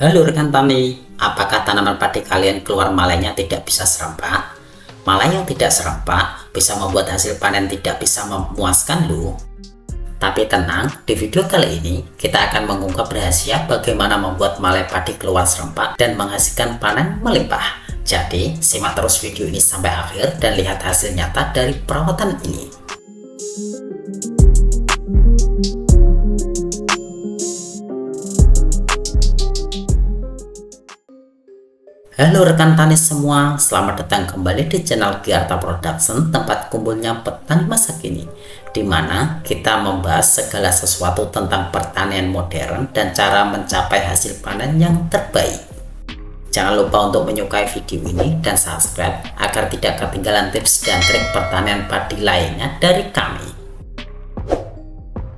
Halo rekan tani, apakah tanaman padi kalian keluar malainya tidak bisa serempak? Malai yang tidak serempak bisa membuat hasil panen tidak bisa memuaskan loh. Tapi tenang, di video kali ini kita akan mengungkap rahasia bagaimana membuat malai padi keluar serempak dan menghasilkan panen melimpah. Jadi, simak terus video ini sampai akhir dan lihat hasil nyata dari perawatan ini. Halo rekan tani semua, selamat datang kembali di channel Giarta Production, tempat kumpulnya petani masa kini, di mana kita membahas segala sesuatu tentang pertanian modern dan cara mencapai hasil panen yang terbaik. Jangan lupa untuk menyukai video ini dan subscribe agar tidak ketinggalan tips dan trik pertanian padi lainnya dari kami.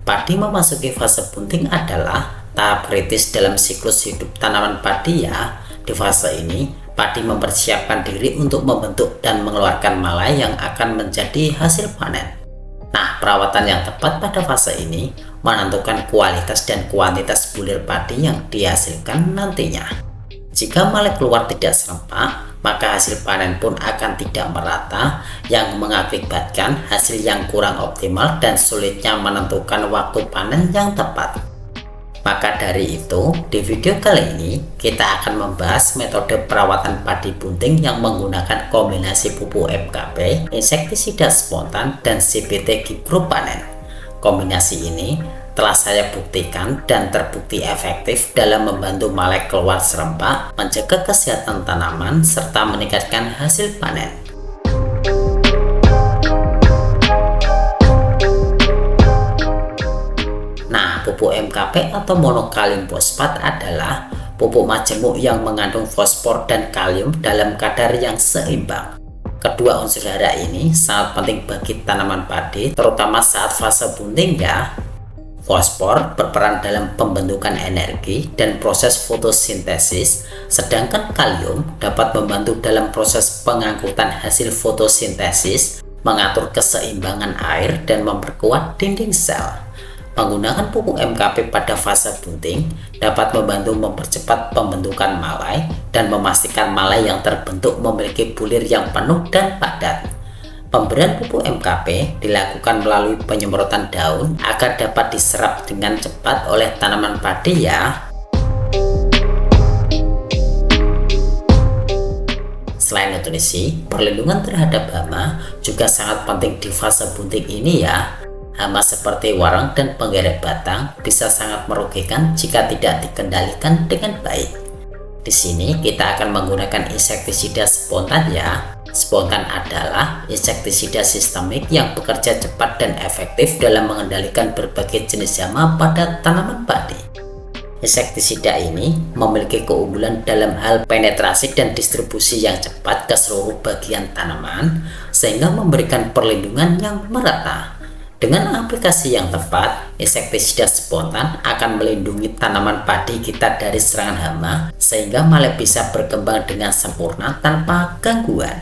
Padi memasuki fase bunting adalah tahap kritis dalam siklus hidup tanaman padi ya. Di fase ini, padi mempersiapkan diri untuk membentuk dan mengeluarkan malai yang akan menjadi hasil panen. Nah, perawatan yang tepat pada fase ini menentukan kualitas dan kuantitas bulir padi yang dihasilkan nantinya. Jika malai keluar tidak serempak, maka hasil panen pun akan tidak merata, yang mengakibatkan hasil yang kurang optimal dan sulitnya menentukan waktu panen yang tepat. Maka dari itu, di video kali ini kita akan membahas metode perawatan padi bunting yang menggunakan kombinasi pupuk MKP, insektisida spontan, dan CPT Gipro-Panen. Kombinasi ini telah saya buktikan dan terbukti efektif dalam membantu malai keluar serempak, menjaga kesehatan tanaman, serta meningkatkan hasil panen. Pupuk MKP atau monokalium fosfat adalah pupuk majemuk yang mengandung fosfor dan kalium dalam kadar yang seimbang. Kedua unsur hara ini sangat penting bagi tanaman padi, terutama saat fase bunting ya. Fosfor berperan dalam pembentukan energi dan proses fotosintesis, sedangkan kalium dapat membantu dalam proses pengangkutan hasil fotosintesis, mengatur keseimbangan air, dan memperkuat dinding sel. Menggunakan pupuk MKP pada fase bunting dapat membantu mempercepat pembentukan malai dan memastikan malai yang terbentuk memiliki bulir yang penuh dan padat. Pemberian pupuk MKP dilakukan melalui penyemprotan daun agar dapat diserap dengan cepat oleh tanaman padi ya. Selain nutrisi, perlindungan terhadap hama juga sangat penting di fase bunting ini ya. Hama seperti warang dan penggeret batang bisa sangat merugikan jika tidak dikendalikan dengan baik. Di sini kita akan menggunakan insektisida spontan ya. Spontan adalah insektisida sistemik yang bekerja cepat dan efektif dalam mengendalikan berbagai jenis hama pada tanaman padi. Insektisida ini memiliki keunggulan dalam hal penetrasi dan distribusi yang cepat ke seluruh bagian tanaman, sehingga memberikan perlindungan yang merata. Dengan aplikasi yang tepat, insektisida spontan akan melindungi tanaman padi kita dari serangan hama sehingga malai bisa berkembang dengan sempurna tanpa gangguan.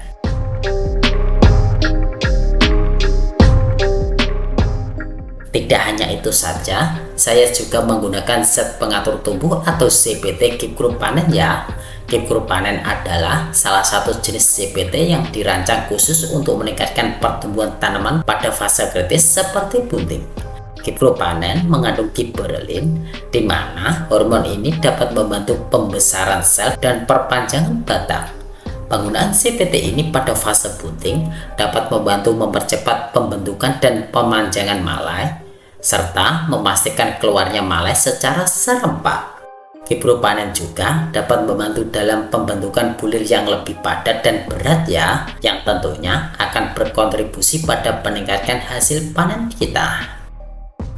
Tidak hanya itu saja, saya juga menggunakan zat pengatur tumbuh atau CPT Gipro-Panen ya. Gipro-Panen adalah salah satu jenis CPT yang dirancang khusus untuk meningkatkan pertumbuhan tanaman pada fase kritis seperti bunting. Gipro-Panen mengandung giberelin, di mana hormon ini dapat membantu pembesaran sel dan perpanjangan batang. Penggunaan CPT ini pada fase bunting dapat membantu mempercepat pembentukan dan pemanjangan malai, serta memastikan keluarnya malai secara serempak. Gipro-Panen juga dapat membantu dalam pembentukan bulir yang lebih padat dan berat ya, yang tentunya akan berkontribusi pada peningkatan hasil panen kita.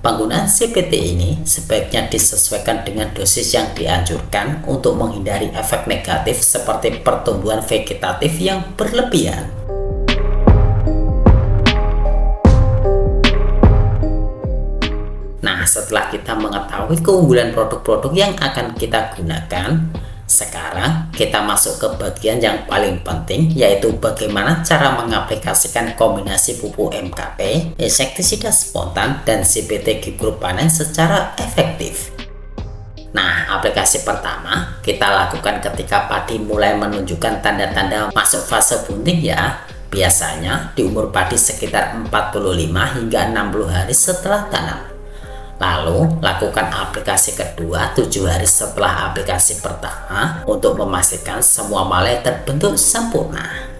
Penggunaan CPT ini sebaiknya disesuaikan dengan dosis yang dianjurkan untuk menghindari efek negatif seperti pertumbuhan vegetatif yang berlebihan. Nah, setelah kita mengetahui keunggulan produk-produk yang akan kita gunakan, sekarang kita masuk ke bagian yang paling penting, yaitu bagaimana cara mengaplikasikan kombinasi pupuk MKP, insektisida spontan, dan CPT Gipro-Panen secara efektif. Nah, aplikasi pertama kita lakukan ketika padi mulai menunjukkan tanda-tanda masuk fase bunting ya. Biasanya di umur padi sekitar 45 hingga 60 hari setelah tanam. Lalu lakukan aplikasi kedua 7 hari setelah aplikasi pertama untuk memastikan semua malai terbentuk sempurna.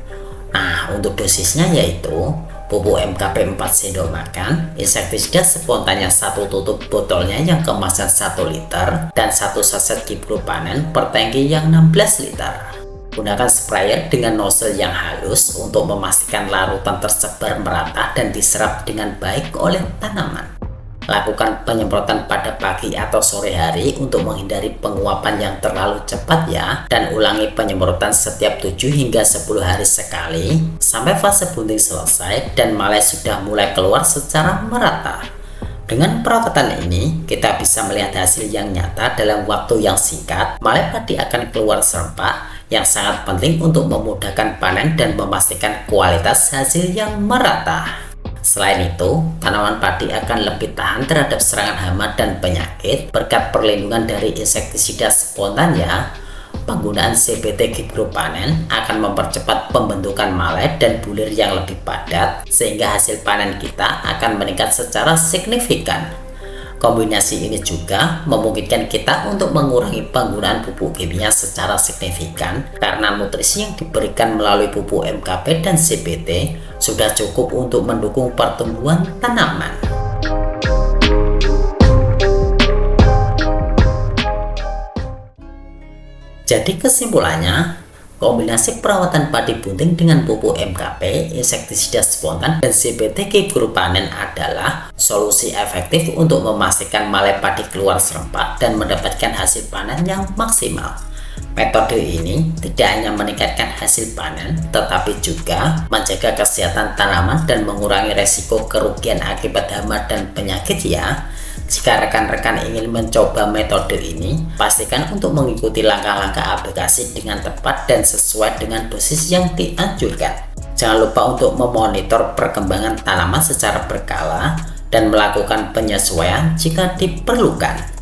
Nah, untuk dosisnya yaitu pupuk MKP 4 sendok makan, insektisida spontan yang 1 tutup botolnya yang kemasan 1 liter, dan 1 saset Kipro-Panen per tangki yang 16 liter. Gunakan sprayer dengan nozzle yang halus untuk memastikan larutan tersebar merata dan diserap dengan baik oleh tanaman. Lakukan penyemprotan pada pagi atau sore hari untuk menghindari penguapan yang terlalu cepat ya, dan ulangi penyemprotan setiap 7 hingga 10 hari sekali sampai fase bunting selesai dan malai sudah mulai keluar secara merata. Dengan perawatan ini, kita bisa melihat hasil yang nyata dalam waktu yang singkat. Malai padi akan keluar serempak yang sangat penting untuk memudahkan panen dan memastikan kualitas hasil yang merata. Selain itu, tanaman padi akan lebih tahan terhadap serangan hama dan penyakit berkat perlindungan dari insektisida spontan ya. Penggunaan CPT Kipro-Panen akan mempercepat pembentukan malai dan bulir yang lebih padat sehingga hasil panen kita akan meningkat secara signifikan. Kombinasi ini juga memungkinkan kita untuk mengurangi penggunaan pupuk kimia secara signifikan karena nutrisi yang diberikan melalui pupuk MKP dan CPT sudah cukup untuk mendukung pertumbuhan tanaman. Jadi kesimpulannya, kombinasi perawatan padi bunting dengan pupuk MKP, insektisida spontan, dan CPT Kipro-Panen adalah solusi efektif untuk memastikan malai padi keluar serempak dan mendapatkan hasil panen yang maksimal. Metode ini tidak hanya meningkatkan hasil panen, tetapi juga menjaga kesehatan tanaman dan mengurangi resiko kerugian akibat hama dan penyakit ya. Jika rekan-rekan ingin mencoba metode ini, pastikan untuk mengikuti langkah-langkah aplikasi dengan tepat dan sesuai dengan dosis yang dianjurkan. Jangan lupa untuk memonitor perkembangan tanaman secara berkala dan melakukan penyesuaian jika diperlukan.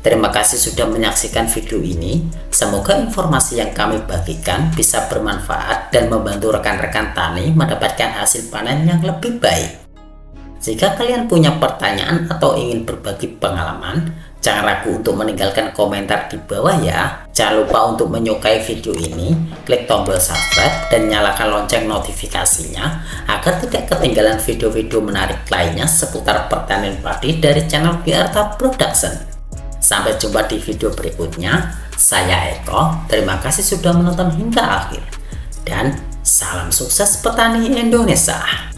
Terima kasih sudah menyaksikan video ini. Semoga informasi yang kami bagikan bisa bermanfaat dan membantu rekan-rekan tani mendapatkan hasil panen yang lebih baik. Jika kalian punya pertanyaan atau ingin berbagi pengalaman, jangan ragu untuk meninggalkan komentar di bawah ya. Jangan lupa untuk menyukai video ini, klik tombol subscribe dan nyalakan lonceng notifikasinya agar tidak ketinggalan video-video menarik lainnya seputar pertanian padi dari channel Giarta Production. Sampai jumpa di video berikutnya. Saya Eko, terima kasih sudah menonton hingga akhir. Dan salam sukses petani Indonesia.